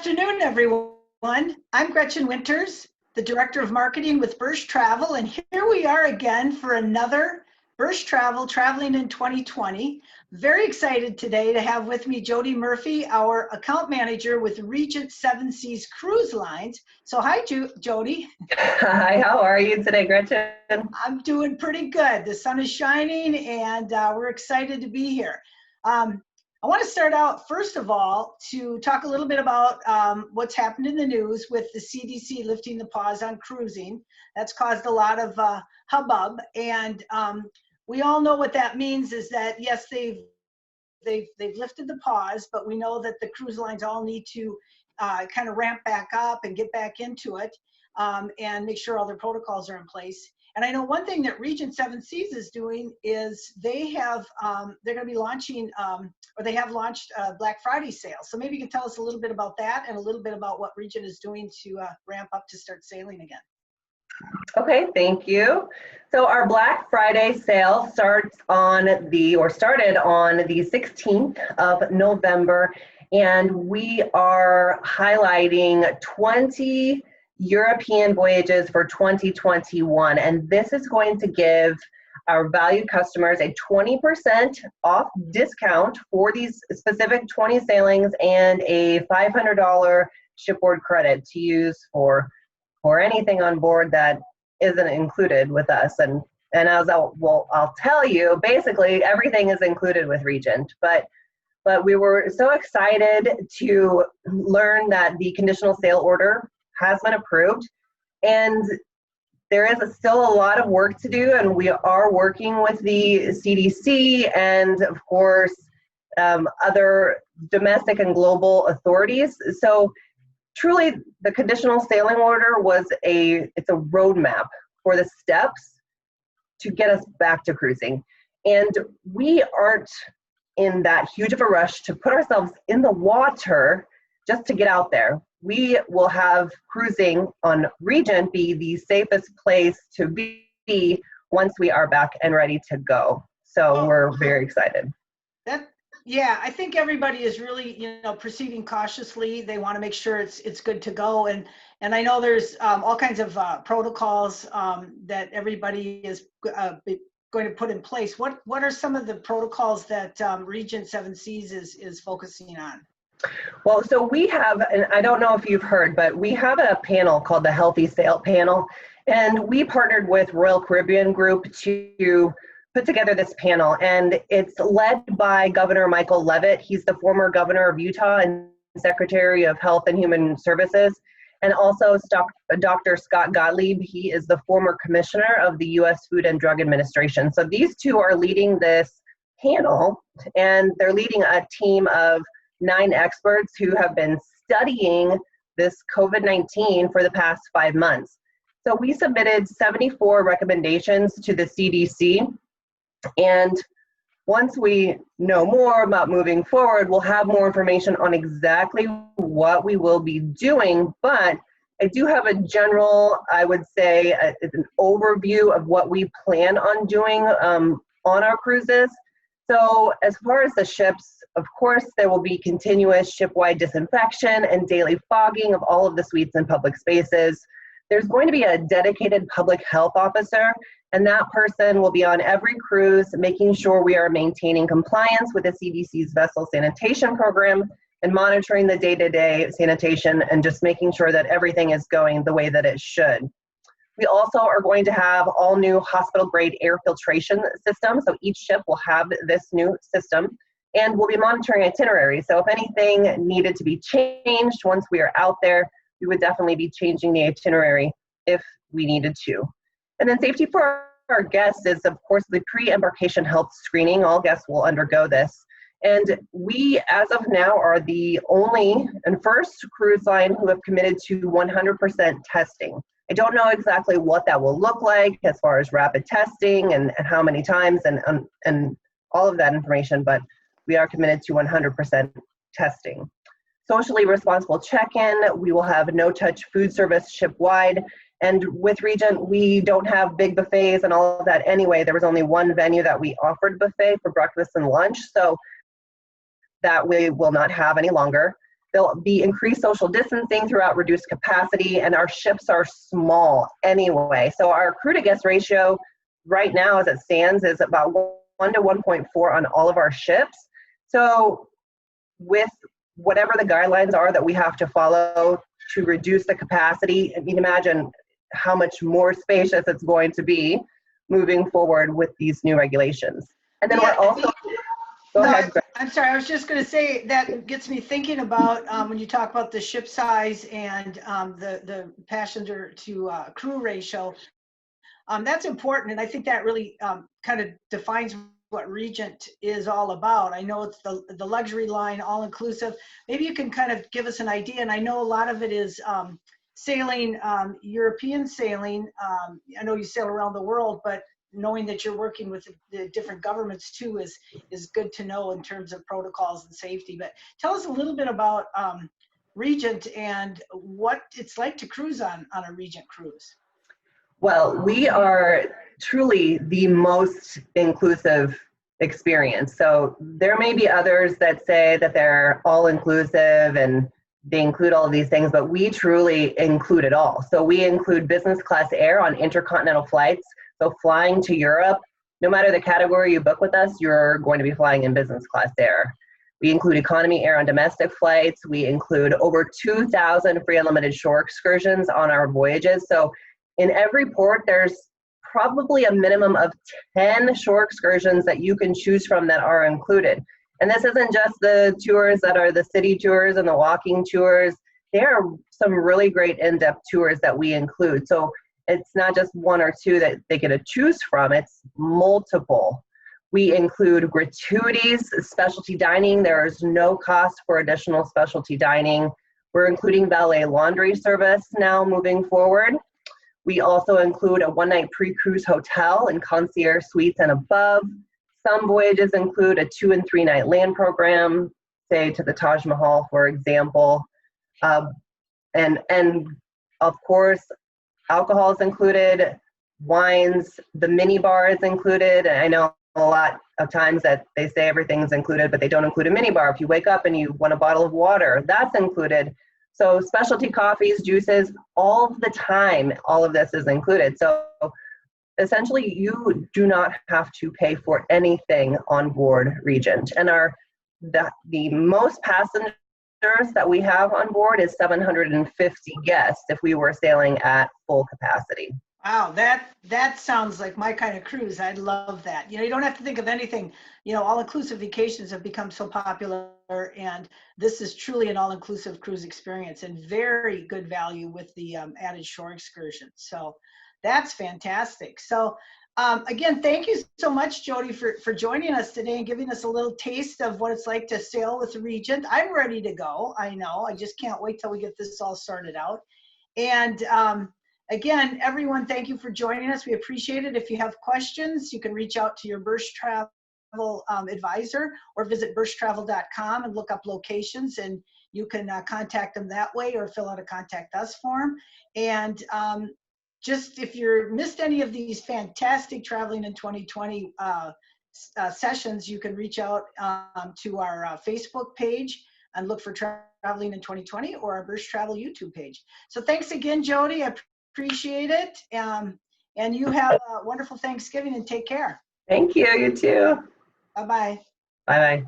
afternoon, everyone. I'm Gretchen Winters, the Director of Marketing with Bursch Travel, and here we are again for another Bursch Travel, Traveling in 2020. Very excited today to have with me Jody Murphy, our Account Manager with Regent 7 Seas Cruise Lines. So hi, Jody. Hi, how are you today, Gretchen? I'm doing pretty good. The sun is shining and we're excited to be here. I want to start out, first of all, to talk a little bit about what's happened in the news with the CDC lifting the pause on cruising. That's caused a lot of hubbub, and we all know what that means is that, yes, they've lifted the pause, but we know that the cruise lines all need to kind of ramp back up and get back into it and make sure all their protocols are in place. And I know one thing that Regent 7 Seas is doing is they have, they're going to be launching, or they have launched a Black Friday sale. So maybe you can tell us a little bit about that and a little bit about what Regent is doing to ramp up to start sailing again. Okay, thank you. So our Black Friday sale started on the 16th of November, and we are highlighting 20 European voyages for 2021, and this is going to give our valued customers a 20% off discount for these specific 20 sailings and a $500 shipboard credit to use for anything on board that isn't included with us. And as I'll tell you, basically everything is included with Regent, but we were so excited to learn that the conditional sale order has been approved, and there is still a lot of work to do, and we are working with the CDC and of course other domestic and global authorities. So truly the conditional sailing order it's a roadmap for the steps to get us back to cruising, and we aren't in that huge of a rush to put ourselves in the water just to get out there. We will have cruising on Regent be the safest place to be once we are back and ready to go. So we're very excited. Yeah, I think everybody is really, proceeding cautiously. They want to make sure it's good to go, and I know there's all kinds of protocols that everybody is going to put in place. What are some of the protocols that Regent 7 Seas is focusing on? Well, so we have, and I don't know if you've heard, but we have a panel called the Healthy Sail Panel, and we partnered with Royal Caribbean Group to put together this panel, and it's led by Governor Michael Leavitt. He's the former governor of Utah and Secretary of Health and Human Services, and also Dr. Scott Gottlieb. He is the former commissioner of the U.S. Food and Drug Administration. So these two are leading this panel, and they're leading a team of 9 experts who have been studying this COVID-19 for the past 5 months. So we submitted 74 recommendations to the CDC, and once we know more about moving forward, we'll have more information on exactly what we will be doing. But I do have a general, I would say, an overview of what we plan on doing on our cruises. So as far as the ships, of course, there will be continuous ship-wide disinfection and daily fogging of all of the suites and public spaces. There's going to be a dedicated public health officer, and that person will be on every cruise, making sure we are maintaining compliance with the CDC's vessel sanitation program and monitoring the day-to-day sanitation and just making sure that everything is going the way that it should. We also are going to have all new hospital-grade air filtration systems. So each ship will have this new system, and we'll be monitoring itineraries. So if anything needed to be changed once we are out there, we would definitely be changing the itinerary if we needed to. And then safety for our guests is, of course, the pre-embarkation health screening. All guests will undergo this. And we, as of now, are the only and first cruise line who have committed to 100% testing. I don't know exactly what that will look like as far as rapid testing and how many times and all of that information, but we are committed to 100% testing. Socially responsible check-in, we will have no-touch food service ship-wide, and with Regent, we don't have big buffets and all of that anyway. There was only one venue that we offered buffet for breakfast and lunch, so that we will not have any longer. There'll be increased social distancing throughout reduced capacity, and our ships are small anyway. So our crew to guest ratio right now as it stands is about 1 to 1.4 on all of our ships. So with whatever the guidelines are that we have to follow to reduce the capacity, I mean, imagine how much more spacious it's going to be moving forward with these new regulations. And then we're also, go ahead, Greg. I'm sorry, I was just going to say that gets me thinking about when you talk about the ship size and the passenger to crew ratio. That's important, and I think that really kind of defines what Regent is all about. I know it's the luxury line, all inclusive. Maybe you can kind of give us an idea, and I know a lot of it is sailing, European sailing. I know you sail around the world, but knowing that you're working with the different governments too is good to know in terms of protocols and safety. But tell us a little bit about Regent and what it's like to cruise on a Regent cruise. Well, we are truly the most inclusive experience. So there may be others that say that they're all inclusive and they include all of these things, but we truly include it all. So we include business class air on intercontinental flights. So flying to Europe, no matter the category you book with us, you're going to be flying in business class air. We include economy air on domestic flights. We include over 2,000 free unlimited shore excursions on our voyages. So in every port, there's probably a minimum of 10 shore excursions that you can choose from that are included. And this isn't just the tours that are the city tours and the walking tours. There are some really great in-depth tours that we include. So it's not just one or two that they get to choose from, it's multiple. We include gratuities, specialty dining. There is no cost for additional specialty dining. We're including valet laundry service now moving forward. We also include a one-night pre-cruise hotel and concierge suites and above. Some voyages include a 2- and 3-night land program, say to the Taj Mahal, for example. And of course, alcohol is included, wines, the mini bar is included. And I know a lot of times that they say everything's included, but they don't include a mini bar. If you wake up and you want a bottle of water, that's included. So specialty coffees, juices, all the time, all of this is included. So essentially, you do not have to pay for anything on board Regent. And the most passengers that we have on board is 750 guests if we were sailing at full capacity. Wow, that sounds like my kind of cruise. I'd love that. You don't have to think of anything. All-inclusive vacations have become so popular, and this is truly an all-inclusive cruise experience and very good value with the added shore excursion. So that's fantastic. So again, thank you so much, Jody, for joining us today and giving us a little taste of what it's like to sail with Regent. I'm ready to go. I know. I just can't wait till we get this all sorted out. And again, everyone, thank you for joining us. We appreciate it. If you have questions, you can reach out to your Bursch Travel advisor or visit burschtravel.com and look up locations, and you can contact them that way or fill out a contact us form. And just if you missed any of these fantastic Traveling in 2020 sessions, you can reach out to our Facebook page and look for Traveling in 2020 or our Bursch Travel YouTube page. So thanks again, Jody. I appreciate it. And you have a wonderful Thanksgiving and take care. Thank you. You too. Bye-bye. Bye-bye.